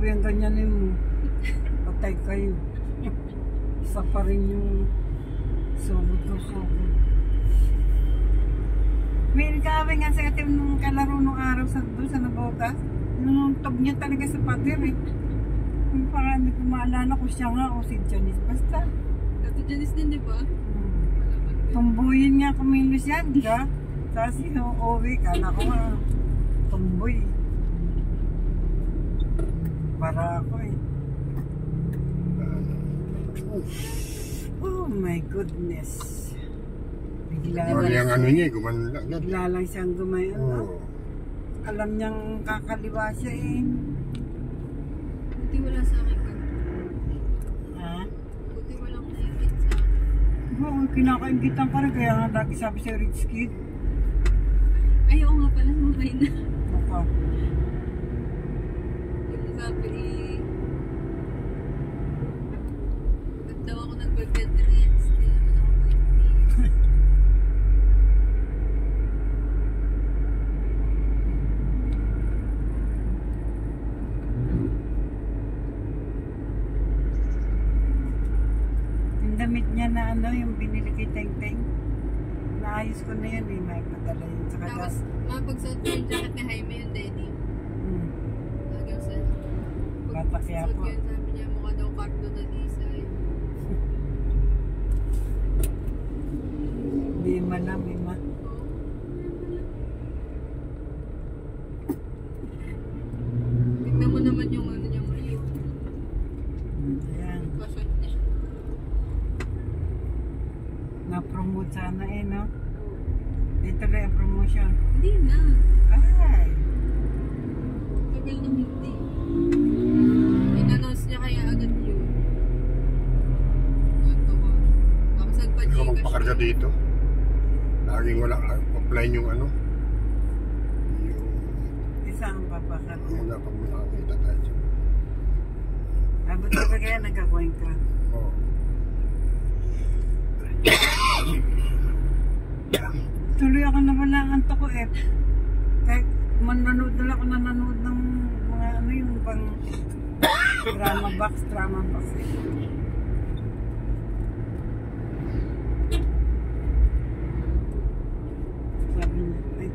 grabe ang ganyan mo. Patay kayo. Isa pa rin yung sugod ko sugod. May nagkawin nga sa atin nung kalaro nung araw sa doon sa Nabotas. Nuntog niya talaga sa pader eh. Kung parang hindi ko maalala kung siya nga o si Janice. Basta. Dati Janice din, di ba? Tumbuyin nga kumilos yan, di ba? Kasi yung uwi, kala ko nga tumboy. Para ako eh. Oh my goodness. Bigla yung ano niya, gumano lang. Bigla lang siyang gumayon. Oo. Alam niyang kakaliwa siya eh. Buti wala sa akin ka. Ha? Buti walang nakikit sa akin. Oo, kinakaingitan ka rin. Kaya nga lagi sabi sa rich kid. Ay, oo nga pala, sumakay na. Baka. Yung sabi eh, ba't daw ako nagbe-bed rest? Hindi naman ako pwede. Yung damit niya na ano, yung binili kay Teng Teng. Naayos ko na yan eh, may padala yun. Saka Tapos, mapagsuot ko yung jacket ni Jaime yung daddy. Lagi sa Bata kaya pagsuot po. ko yun, sabi niya mukha daw Cardo Danisa. Hindi malam eh ma. Tignan mo naman yung ano niya ngayon. Ayan. Fashion niya. Na-promote sana eh no? Ito na yung promotion. Hindi na. Ay! Tagal na hindi. In-announce niya kaya agad yun. Ganto ko. Tapos Hindi ko nagpa-Gcash. magpakarga dito. Laging wala, offline yung ano. Yung Isa ang papakat. wala pag nakakita tayo dyan. Abot ka ba kaya nagkakuhin ka? Oo. Tuloy ako na wala ang anto ko eh. Kahit manonood na ako nanonood ng mga ano yung pang drama box eh. Sabi niya, ay,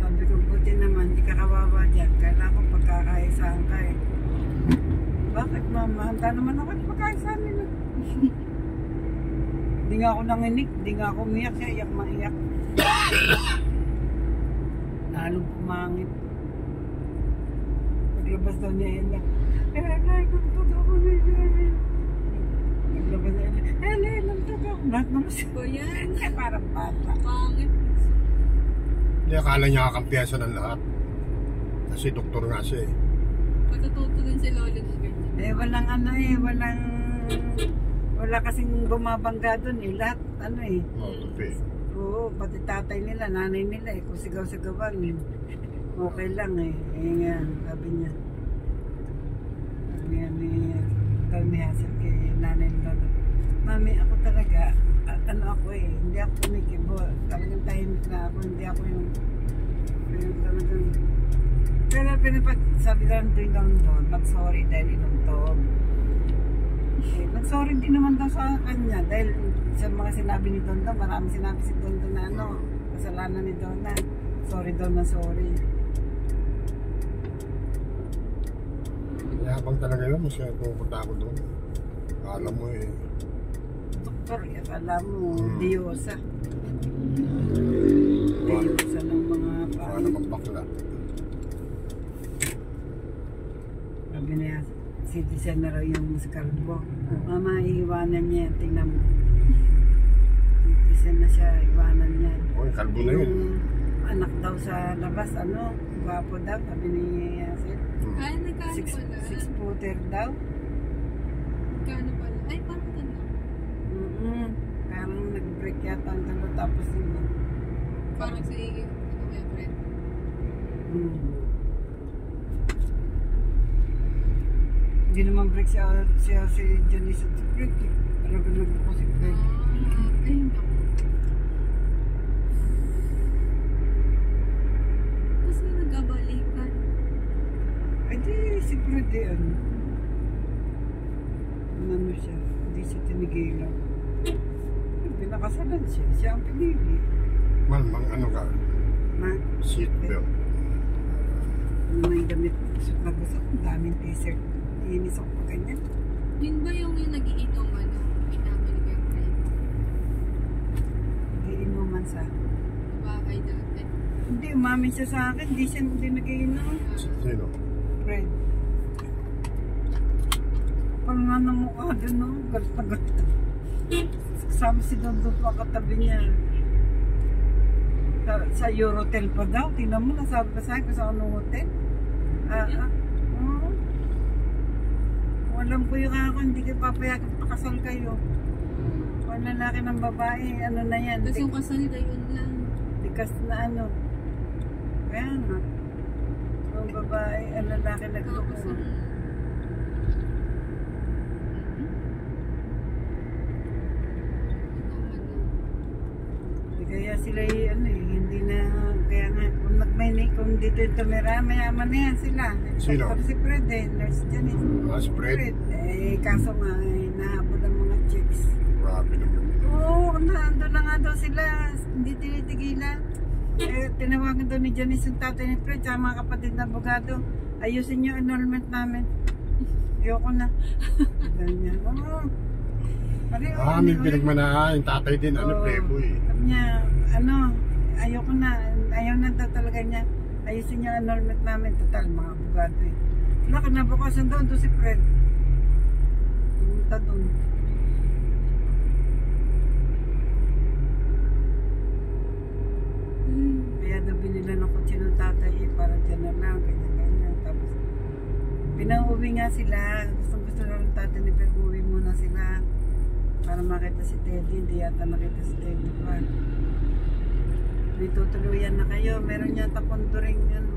sabi ko buti naman, di ka kawawa dyan. Kailangan ko pagkakaisaan ka eh. Bakit mama? Handa naman ako at pagkakaisaan nila. Di nga ako nanginig, di nga ako umiyak siya, iyak maiyak. Lalong pumangit. Paglabas daw niya Ella, nagtog ako na yun. Paglabas niya Ella, nagtog ako. Lahat naman siya. Ko yan. Parang bata. Pangit. Hindi, akala niya kakampiyansa ng lahat. Kasi doktor nga siya eh. Matututo din si Lolo ng ganyan. Eh, walang ano eh, wala kasing bumabangga doon eh. Lahat ano eh. Oo, tupi. Oo, pati tatay nila, nanay nila eh. Kung sigaw-sigawan eh. Okay lang eh. Eh nga, sabi niya. Sabi niya ni Hazel kay nanay nila. Mami, ako talaga, ano ako eh, hindi ako kumikibo. Talagang tahimik na ako, hindi ako yung talagang. Pero sabi lang doon, mag-sorry dahil inuntog. Eh, nag-sorry din naman daw sa kanya dahil sa mga sinabi ni Don, marami sinabi si Don na ano, kasalanan ni Don na sorry daw na sorry. Yabang talaga yun, masaya pupunta ako doon. Alam mo eh. Doktor, alam mo, Diyosa. Diyosa ng mga Baka naman bakla. sabi niya, citizen na raw yung sa Kalbo. Mama, iiwanan niya, tingnan mo. Citizen na siya, iwanan niya. Okay, kalbo na yun. Yung anak daw sa labas, ano, gwapo daw, sabi ni Yasin. Ay, nagkano pala? 6-footer daw. Nagkano pala? Ay, parang tanong. Parang nag-break yata ang dalo, tapos yun. Parang si, ano kaya, friend? Hindi naman break si Janice at break eh. Talagang nagpo si break. Ay, naku. Tapos na nagkabalikan. Ay, Si Freddy, ano siya, hindi siya tinigilan. Pinakasalan siya, siya ang pinili. Malamang ano ka, Ma, seatbelt. may damit gusto na gusto, ang daming t-shirt. Iinis ako pa ganyan. Yun ba yung nag-iinom inamin ni Kuya Fred? Iinuman sa... Bahay dati. Hindi, umamin siya sa akin, hindi siya hindi nag-iinom. Sino? Fred. Kapal nga ng mukha doon, no? Galit na galit. Kasama si Dondo pa katabi niya. Sa Eurotel pa daw. Tingnan mo, nasabi pa sa akin sa anong hotel. Oo. Walang ko yung ako, hindi kayo papayagan, pakasal kayo. Kung lalaki ng babae, ano na yan. Tapos yung kasal gayon lang. Tikas na ano. Kaya nga. Kung babae, ang lalaki Tapos nagluko. Kaya sila hindi na, kaya nga, kung dito yung tumira, mayaman na yan sila. Sino? Pero si Fred nurse Janice. Si Fred? Kaso nga, nahabol ang mga chicks. Grabe naman. Oo, nandun na nga daw sila, hindi tinitigilan. Tinawagan daw ni Janice yung tatay ni Fred, tsaka mga kapatid na abogado, ayusin yung annulment namin. Ayoko na. Ganyan. Oo. May pinagmanahan, yung tatay din, playboy. Sabi niya, ayoko na, ayaw na daw talaga niya. Ayusin yung annulment namin, total, mga abogado eh. Wala, kinabukasan doon si Fred. Pumunta doon. Kaya daw binila ng kutsi ng tatay eh, para dyan na lang, ganyan-ganyan. Tapos, pinauwi nga sila, gusto na ng tatay ni Fred, uwi muna sila. Para makita si Teddy, hindi yata nakita si Teddy pa. May tutuluyan na kayo, meron yata pondo rin yan.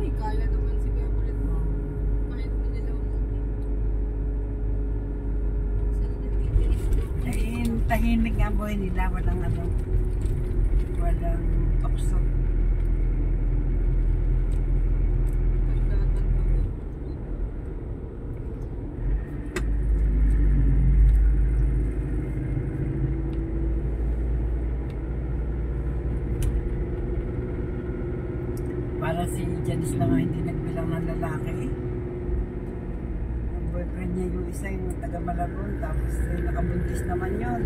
Ay, kaya naman si Kuya Fred. Kahit mo nila Ay, tahimik nga buhay nila, walang tukso. Para si Janice na nga hindi nagbilang ng lalaki. Ang boyfriend niya yung isa yung taga Malabon, tapos nakabuntis naman yun.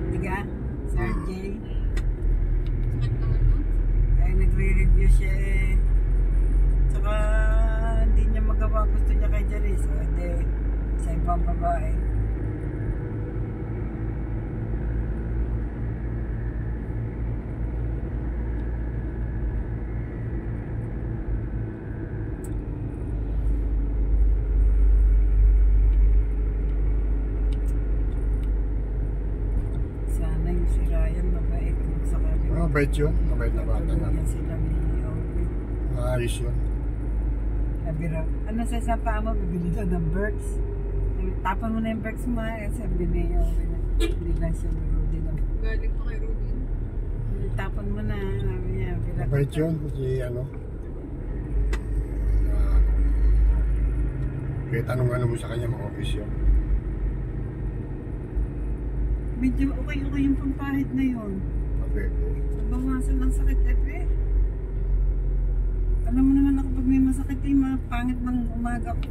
Diga? Sir Jay. Sakit naman mo? Kaya nagre-review siya eh. Tsaka hindi niya magawa gusto niya kay Janice. O hindi, sa ibang babae. Si Ryan, mabait kung sakali. Mabait yun. Mabait na bata nga. Yan sila ni Ope. Ayos yun. Sabi raw, sa paa mo, bibili daw ng Berks. Tapan mo na yung Berks mo. Sabi ni Ope na, hindi lang siya ni Rudy na. Galing pa kay Rudy. Tapan mo na, sabi niya. Mabait yun. Kaya tanong mo sa kanya, mga office yun. Medyo okay yung pampahid na yun. Mabait. Bawasan ng sakit Alam mo naman ako pag may masakit pangit ng umaga ko.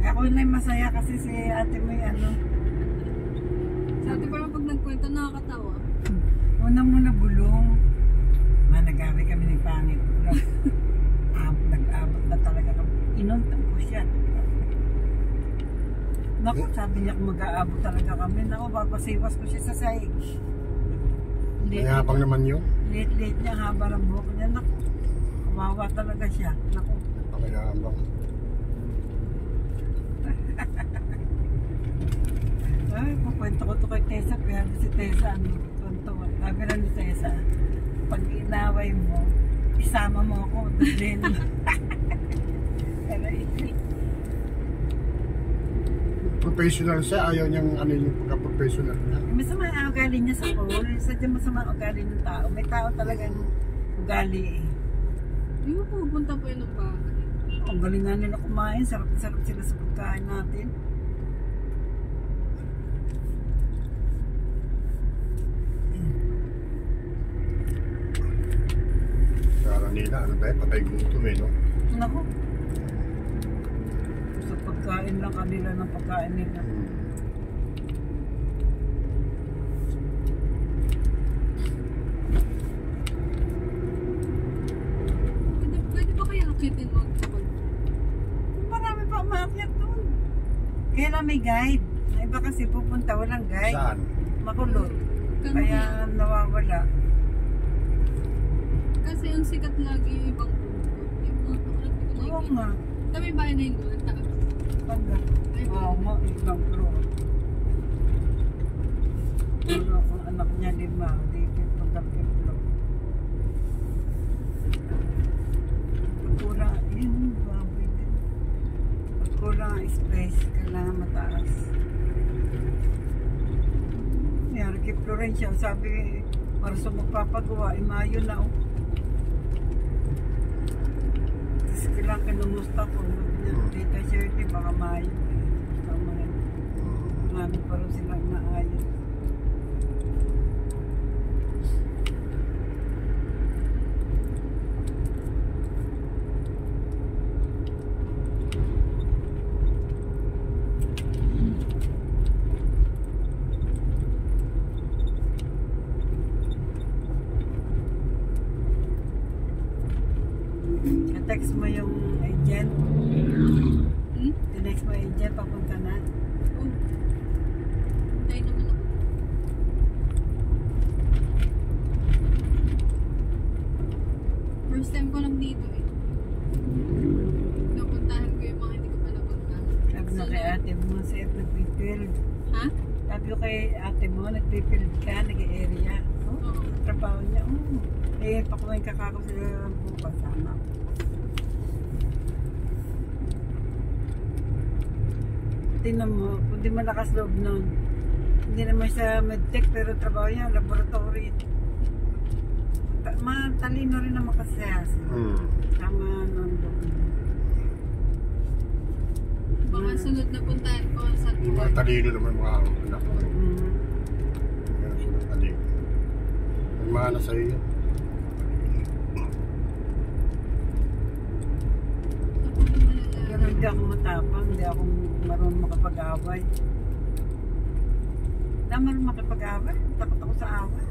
Ako na masaya kasi si ate mo Sa ate parang pag nagkwento nakakatawa. Una bulong. Nag-away kami ng pangit. Nag-abot na talaga kami. Inuntang ko siya. Naku, sabi niya kung mag-aabot talaga kami. Naku, papasiwas ko siya sa saig. Mayabang naman yun. Late niya, haba ng buhok niya. Naku, kawawa talaga siya. Naku. Mayabang. Ay, kukwento ko to kay Tessa. Pero si Tessa, tuntua. Sabi na ni Tessa, pag inaway mo, isama mo ako. Then, pero professional siya, ayaw niyang ano yung pagka-professional niya. Masama ang ugali niya sa pool. Sadya masama ang ugali ng tao. May tao talagang ugali eh. Di ba pupunta po yun ng bahay? Ang galing nga nila kumain. Sarap sila sa pagkain natin. Kaya nila, ano tayo, patay gutom eh, no? Naku. Sa pagkain lang kanila ng pagkain nila. Pwede ba kaya akitin mo sa pag... Marami pa umakyat doon. Kaya lang may guide. Ang iba kasi pupunta, walang guide. Saan? Makulot. Kano Kaya kaya? nawawala. Kasi ang sikat lagi yung ibang bundok. Yung mga tulad ko Oo nga. Kami bayan na yung doon. Pagka. Oo nga, ibang pro. Pero ang anak niya 5, David pagka-piplo. Pagkulang, yun, baboy din. Pagkulang ang space, kailangan mataas. Yan, kay Florencia, sabi, para sa magpapagawa, Mayo na, oh. Tapos kailangan kinumusta ko. Tita Shirley, baka Mayo. Marami pa rin silang naayos. Text mo yung agent. Tinext mo yung agent, papunta na. Oh. Tayo naman ako. First time ko lang dito eh. Napuntahan ko yung mga hindi ko pa napuntahan. Sabi na kay ate mo, sa'yo nag-refill. Ha? Sabi ko kay ate mo, nag-refill ka, nag-area. Oh, trabaho niya. Oh. Eh, pakumain kakako sila bukas. Sama. Tingnan mo, kung di malakas loob nun. Hindi naman siya medtech, pero trabaho niya, laboratory. Matalino rin naman kasi siya. Tama nun loob. Baka sunod na puntahan ko sa Mga talino naman mga anak ko. Meron sila talino. Nagmahal sa iyo. Pero hindi ako matapang, hindi ako marunong makapag-away. Hindi marunong makapag-away, takot ako sa away.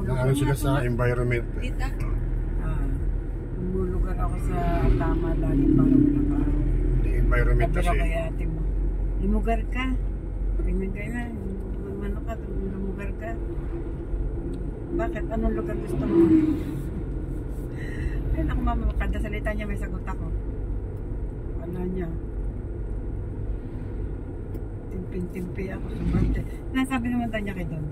Ano sila sa environment. Tita? Lumulugar ako sa tama lagi para makakaaway. Hindi environment Sabi kasi. ko kay ate mo, lumugar ka. Ganyan. Ano ka, lumugar ka. Bakit? Anong lugar gusto mo? Ay, naku mama, kada salita niya may sagot ako. Wala niya. Timpin-timpi ako sa birthday. Nasabi naman tayo niya kay Don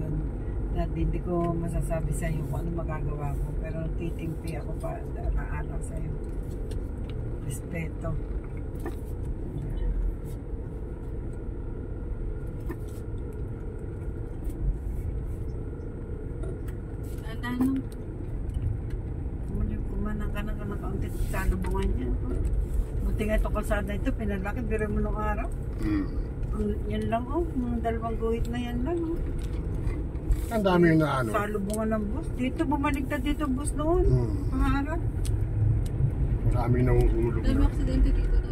na hindi ko masasabi sa iyo kung ano magagawa ko. Pero titimpi ako pa, naalang sa iyo. Respeto. Ano? Kumanang ka na kaunti sa lubungan niya. Buti nga itong kalsada ito, pinalaki, biro mo nung araw. Yan lang mga 2 guhit na yan lang. Ang dami yung na ano. Sa lubungan ng bus. Dito, bumaliktad dito ang bus noon. Pangarap. Marami nang umulog Dami na. aksidente dito daw.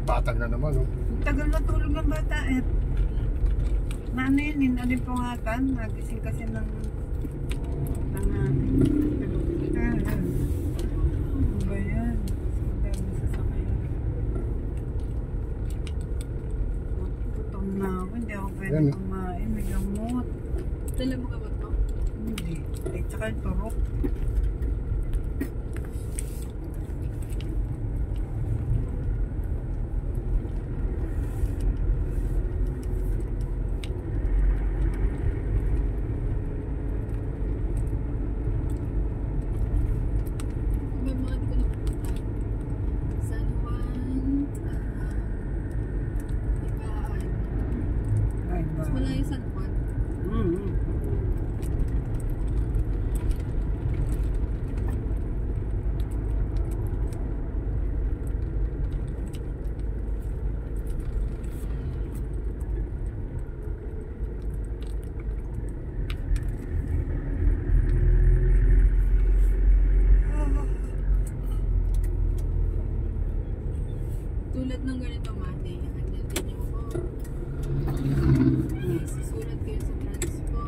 Patag na naman, oh. Tagal na tulog ng bata eh. Na ano yun, ano yung pangatan? Nagising kasi ng ano ba yan? Dami sasakyan. Gutom na ako, hindi ako pwede Yan. kumain. May gamot. Dala mo ka ba ito? Hindi. Eh, tsaka yung turok. Tulad ng ganito, Mate. Hagdatin niyo ko. Susulat kayo sa transpo.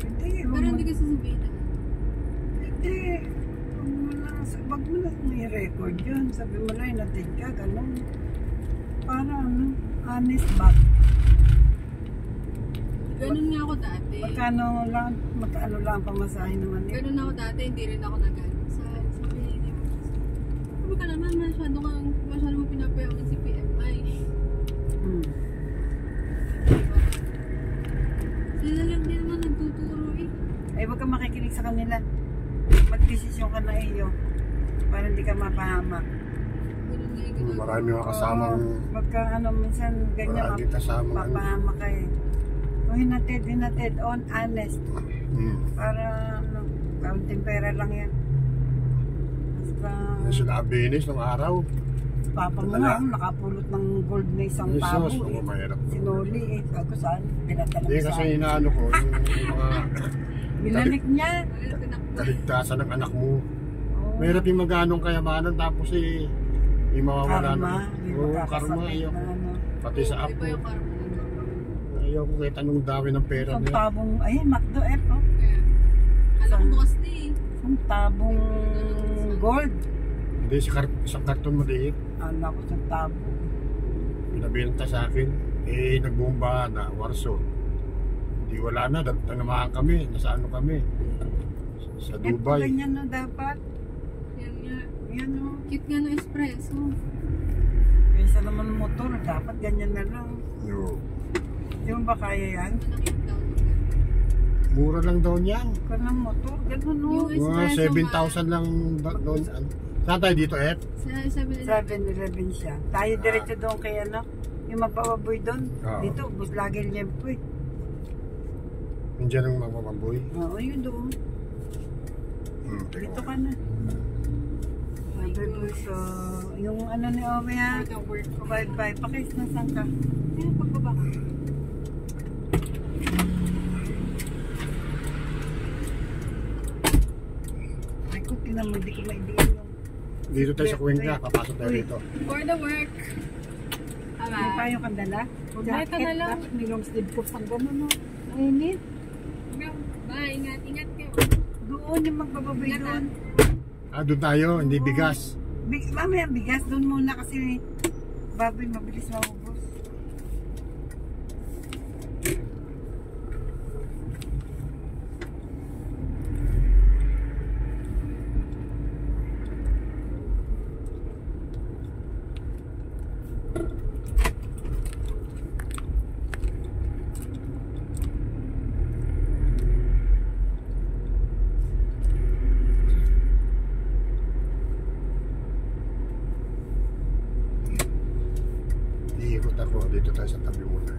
Hindi, Pero hindi kasi sabihin na. Hindi. Wag mo lang i-record yun. Sabi mo lang, inatid ka, gano'n. Para ano, honest ba? Ganun nga ako dati. Magkano lang pamasahin naman yun. Ganun ako dati, hindi rin ako nag-ano. Sa pinili mo. Sabi ka naman, masyado mo pinapayaman si PMI. Diba? Sila lang din naman nagtuturo eh. Ay, wag ka makikinig sa kanila. Magdesisyon ka na iyo. Para hindi ka mapahamak. Ganun nga yung ginagawa. Marami mga kasamang Pagka minsan ganyan, Marami kasamang mapahamak ka eh. Kung hinatid on, honest. Para kaunting pera lang yan. Basta, Sinabi Ines nung araw. papa mo nga, nakapulot ng gold na isang tabo Jesus, eh. mahirap. Sinuli eh. Ako saan? Pinadala Hindi ko kasi saan? inaano ko, yung mga Binanik niya. kaligtasan ng anak mo. Oo. Mahirap yung magganong kayamanan tapos yung mawawala Karma. na. May Oo, karma. magkakasakit Ayaw. na ano. Pati sa Iba apo. yung karma. Ayaw ko kahit anong dami ng pera Isang niya. tabong, ayun, McDo F, oh. Kaya, alam ko bukas na eh. Isang tabong gold. Hindi, isang karton maliit. Ala ko sa tabo. Pinabenta sa akin. Nagbomba na, Warsaw. Hindi wala na, nangamahan kami. Nasa ano kami? Sa Dubai. Ganyan na dapat. Yan nga. Yan o. Cute nga ng espresso. Kaysa naman motor, dapat ganyan na lang. Yo. Di mo ba kaya yan? Ito nakita daw ng ganun. Mura lang daw niyan. Kung ng motor, ganun o. Yung Mga espresso 7,000 lang doon. Saan tayo dito, Ed? Sa 7-Eleven. 7-Eleven siya. Tayo diretso doon kay ano, yung magbababoy doon. Oo. Dito, bus lagi liempo eh. Nandiyan ang magmamamboy. Oo, yun doon. Dito ka na. Sabi ko so, yung ano ni Ome ha, Work. bye-bye. Pakis na saan ka? Kaya pagbaba ka. Ay ko, tinan mo, hindi ko maidiin yung... Dito tayo sa Cuenca, papasok tayo dito. For the work. May payo kang dala? May ka na lang. Dapat may long sleeve ko pang gano'n no. Mainit. Bye, ingat kayo. Doon yung magbababoy Ingat, doon. Doon tayo, hindi bigas. Mamaya bigas doon muna kasi baboy mabilis maubos. Iikot ako, dito tayo sa tabi muna.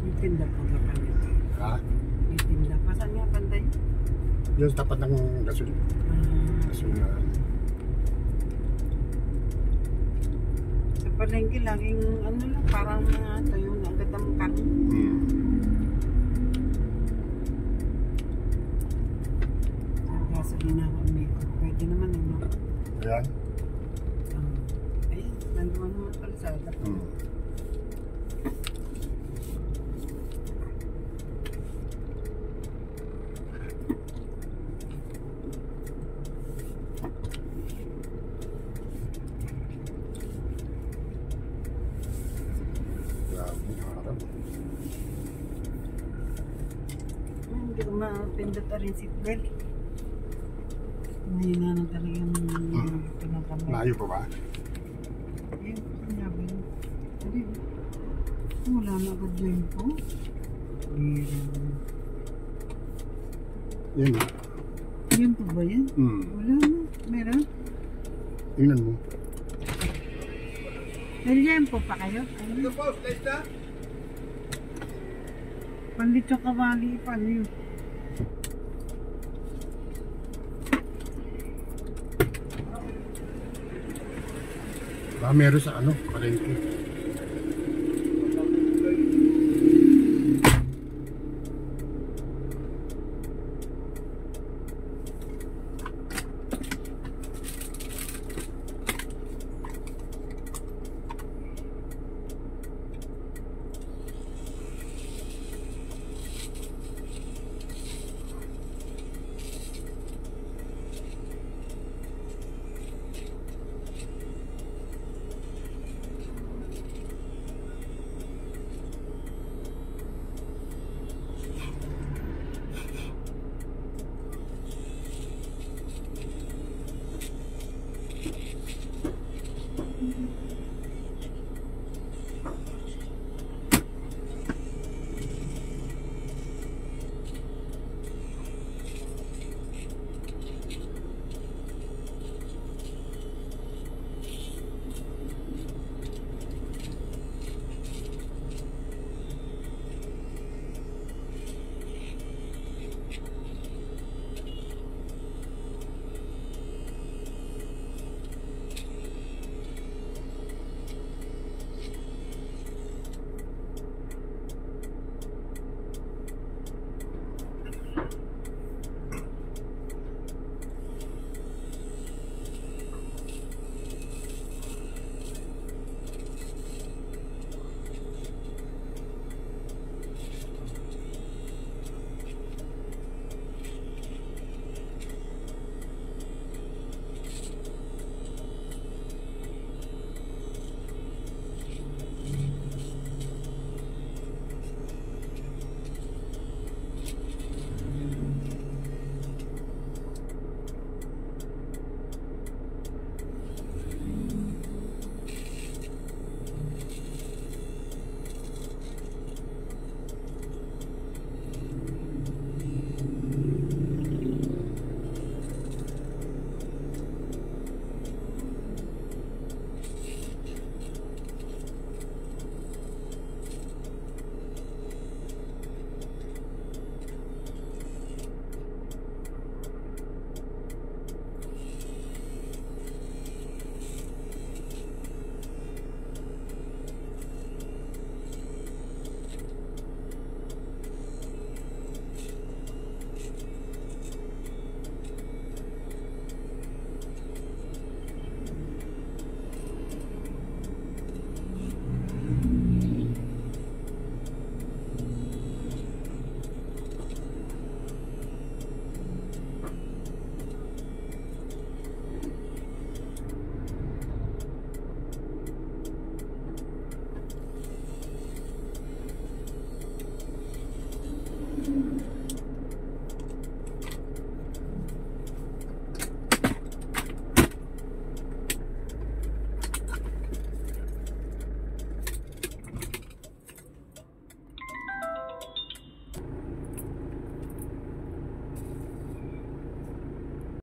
May tinda pa ka pa nito. Ha? May tinda pa. Saan nga panday? Yung tapat ng gasol. Gasolinahan. Sa palengke lang, yung ano lang, parang tayo na agad ang kanin. Gasolina ako, Miko. Pwede naman eh, no? Ayan. Ayun, nanduan naman pala sa akin. Grabe, harap. Hindi ko mapindot na rin seatbelt. Hindi na talaga yung pinakamay. Layo pa ba? Ayun, sinabi niya. Hindi. Wala na agad yun po. Yan. Yun po ba yan? Wala na. Meron? Tingnan mo. May po pa kayo? Ano? Pandito kawali pa. Ano yun? Meron sa ano, palengke.